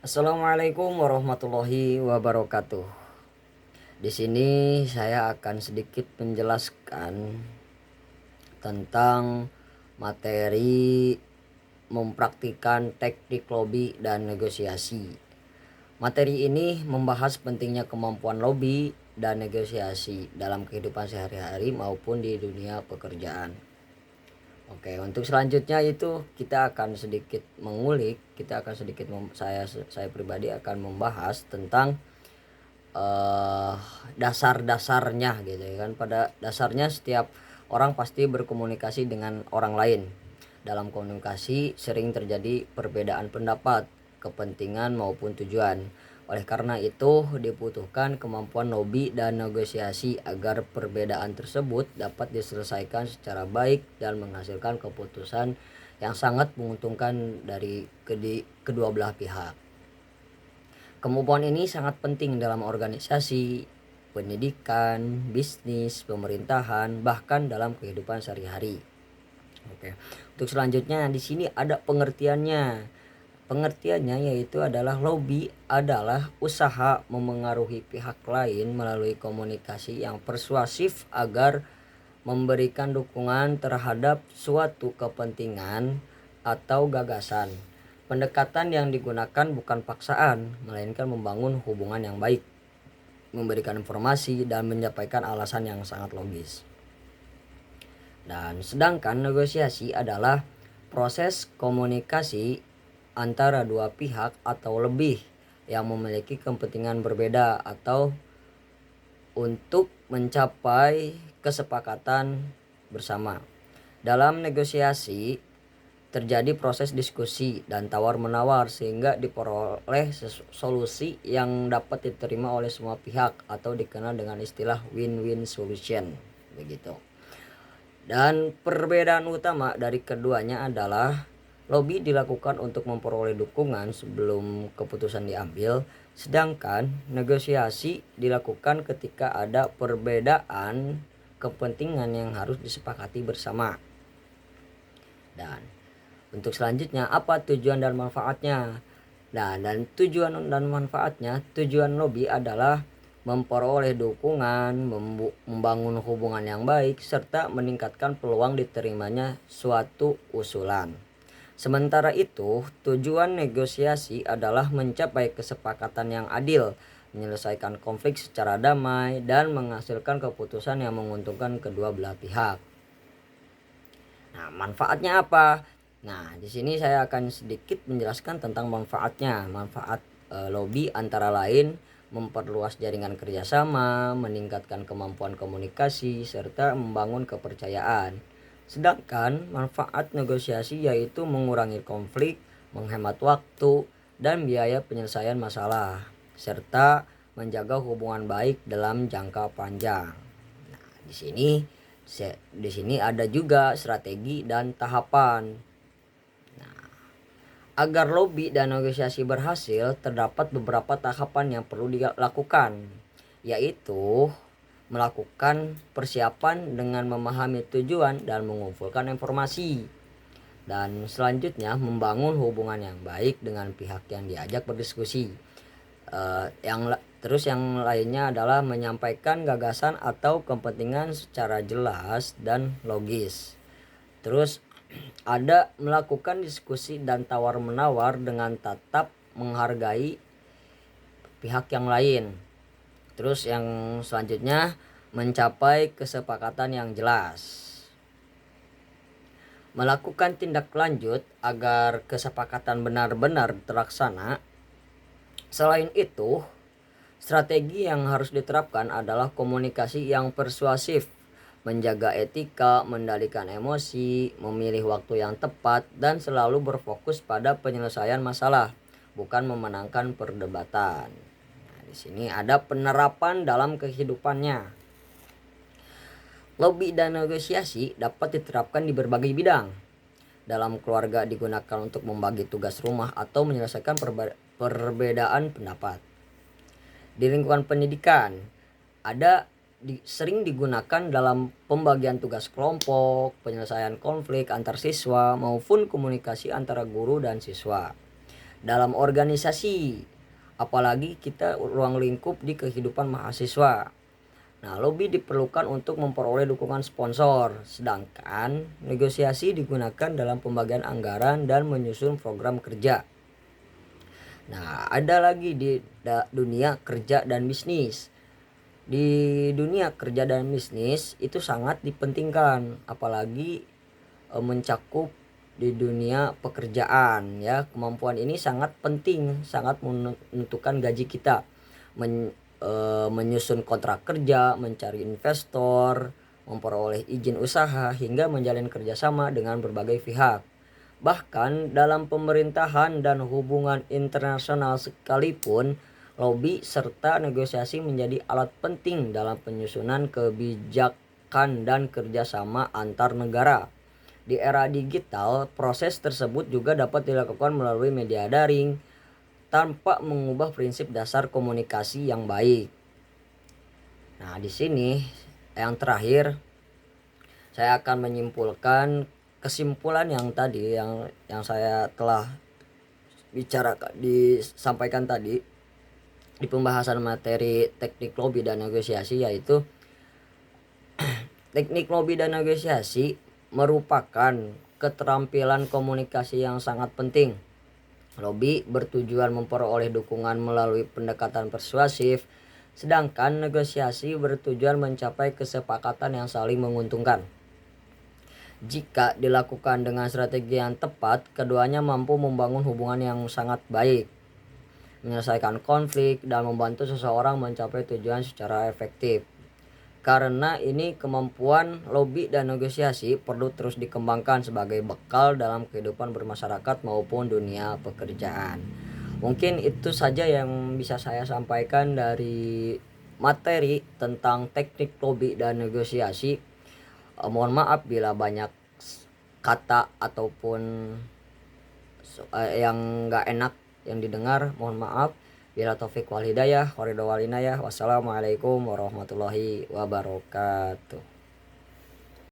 Assalamualaikum warahmatullahi wabarakatuh. Di sini saya akan sedikit menjelaskan tentang materi mempraktikkan teknik lobby dan negosiasi. Materi ini membahas pentingnya kemampuan lobby dan negosiasi dalam kehidupan sehari-hari maupun di dunia pekerjaan. Oke, untuk selanjutnya itu kita akan sedikit mengulik, saya pribadi akan membahas tentang dasar-dasarnya gitu ya kan. Pada dasarnya setiap orang pasti berkomunikasi dengan orang lain. Dalam komunikasi sering terjadi perbedaan pendapat, kepentingan maupun tujuan. Oleh karena itu dibutuhkan kemampuan lobby dan negosiasi agar perbedaan tersebut dapat diselesaikan secara baik dan menghasilkan keputusan yang sangat menguntungkan dari kedua belah pihak. Kemampuan ini sangat penting dalam organisasi, pendidikan, bisnis, pemerintahan, bahkan dalam kehidupan sehari-hari. Oke. Untuk selanjutnya di sini ada pengertiannya. Pengertiannya yaitu adalah lobby adalah usaha memengaruhi pihak lain melalui komunikasi yang persuasif agar memberikan dukungan terhadap suatu kepentingan atau gagasan. Pendekatan yang digunakan bukan paksaan, melainkan membangun hubungan yang baik, memberikan informasi dan menyampaikan alasan yang sangat logis. Dan sedangkan negosiasi adalah proses komunikasi antara dua pihak atau lebih yang memiliki kepentingan berbeda atau untuk mencapai kesepakatan bersama. Dalam negosiasi terjadi proses diskusi dan tawar-menawar sehingga diperoleh solusi yang dapat diterima oleh semua pihak atau dikenal dengan istilah win-win solution begitu. Dan perbedaan utama dari keduanya adalah lobby dilakukan untuk memperoleh dukungan sebelum keputusan diambil, sedangkan negosiasi dilakukan ketika ada perbedaan kepentingan yang harus disepakati bersama. Dan untuk selanjutnya, apa tujuan dan manfaatnya? Nah, dan tujuan dan manfaatnya, tujuan lobby adalah memperoleh dukungan, membangun hubungan yang baik, serta meningkatkan peluang diterimanya suatu usulan. Sementara itu, tujuan negosiasi adalah mencapai kesepakatan yang adil, menyelesaikan konflik secara damai, dan menghasilkan keputusan yang menguntungkan kedua belah pihak. Nah, manfaatnya apa? Nah, di sini saya akan sedikit menjelaskan tentang manfaatnya. Manfaat lobby antara lain memperluas jaringan kerjasama, meningkatkan kemampuan komunikasi, serta membangun kepercayaan. Sedangkan manfaat negosiasi yaitu mengurangi konflik, menghemat waktu, dan biaya penyelesaian masalah, serta menjaga hubungan baik dalam jangka panjang. Nah, di sini ada juga strategi dan tahapan. Agar lobby dan negosiasi berhasil, terdapat beberapa tahapan yang perlu dilakukan, yaitu melakukan persiapan dengan memahami tujuan dan mengumpulkan informasi. Dan selanjutnya membangun hubungan yang baik dengan pihak yang diajak berdiskusi. Yang lainnya adalah menyampaikan gagasan atau kepentingan secara jelas dan logis. Terus ada melakukan diskusi dan tawar-menawar dengan tetap menghargai pihak yang lain. Terus yang selanjutnya mencapai kesepakatan yang jelas. Melakukan tindak lanjut agar kesepakatan benar-benar terlaksana. Selain itu, strategi yang harus diterapkan adalah komunikasi yang persuasif, menjaga etika, mengendalikan emosi, memilih waktu yang tepat, dan selalu berfokus pada penyelesaian masalah, bukan memenangkan perdebatan. Nah, di sini ada penerapan dalam kehidupannya. Lobby dan negosiasi dapat diterapkan di berbagai bidang. Dalam keluarga digunakan untuk membagi tugas rumah atau menyelesaikan perbedaan pendapat. Di lingkungan pendidikan sering digunakan dalam pembagian tugas kelompok, penyelesaian konflik antar siswa maupun komunikasi antara guru dan siswa. dalam organisasi, apalagi kita ruang lingkup di kehidupan mahasiswa. Nah, lobby diperlukan untuk memperoleh dukungan sponsor, sedangkan negosiasi digunakan dalam pembagian anggaran dan menyusun program kerja. Nah, ada lagi di dunia kerja dan bisnis. Di dunia kerja dan bisnis itu sangat dipentingkan, apalagi mencakup di dunia pekerjaan ya. Kemampuan ini sangat penting, sangat menentukan gaji kita, menyusun kontrak kerja, mencari investor, memperoleh izin usaha, hingga menjalin kerjasama dengan berbagai pihak. Bahkan dalam pemerintahan dan hubungan internasional sekalipun, lobby serta negosiasi menjadi alat penting dalam penyusunan kebijakan dan kerjasama antar negara. Di era digital, proses tersebut juga dapat dilakukan melalui media daring tanpa mengubah prinsip dasar komunikasi yang baik. Nah, di sini yang terakhir saya akan menyimpulkan kesimpulan yang tadi yang saya telah disampaikan tadi di pembahasan materi teknik lobby dan negosiasi, yaitu teknik lobby dan negosiasi merupakan keterampilan komunikasi yang sangat penting. Lobby bertujuan memperoleh dukungan melalui pendekatan persuasif, sedangkan negosiasi bertujuan mencapai kesepakatan yang saling menguntungkan. Jika dilakukan dengan strategi yang tepat, keduanya mampu membangun hubungan yang sangat baik, menyelesaikan konflik, dan membantu seseorang mencapai tujuan secara efektif. Karena ini, kemampuan lobby dan negosiasi perlu terus dikembangkan sebagai bekal dalam kehidupan bermasyarakat maupun dunia pekerjaan. Mungkin itu saja yang bisa saya sampaikan dari materi tentang teknik lobby dan negosiasi. Mohon maaf bila banyak kata ataupun yang nggak enak yang didengar, mohon maaf. Bila taufik wal hidayah, wassalamualaikum warahmatullahi wabarakatuh.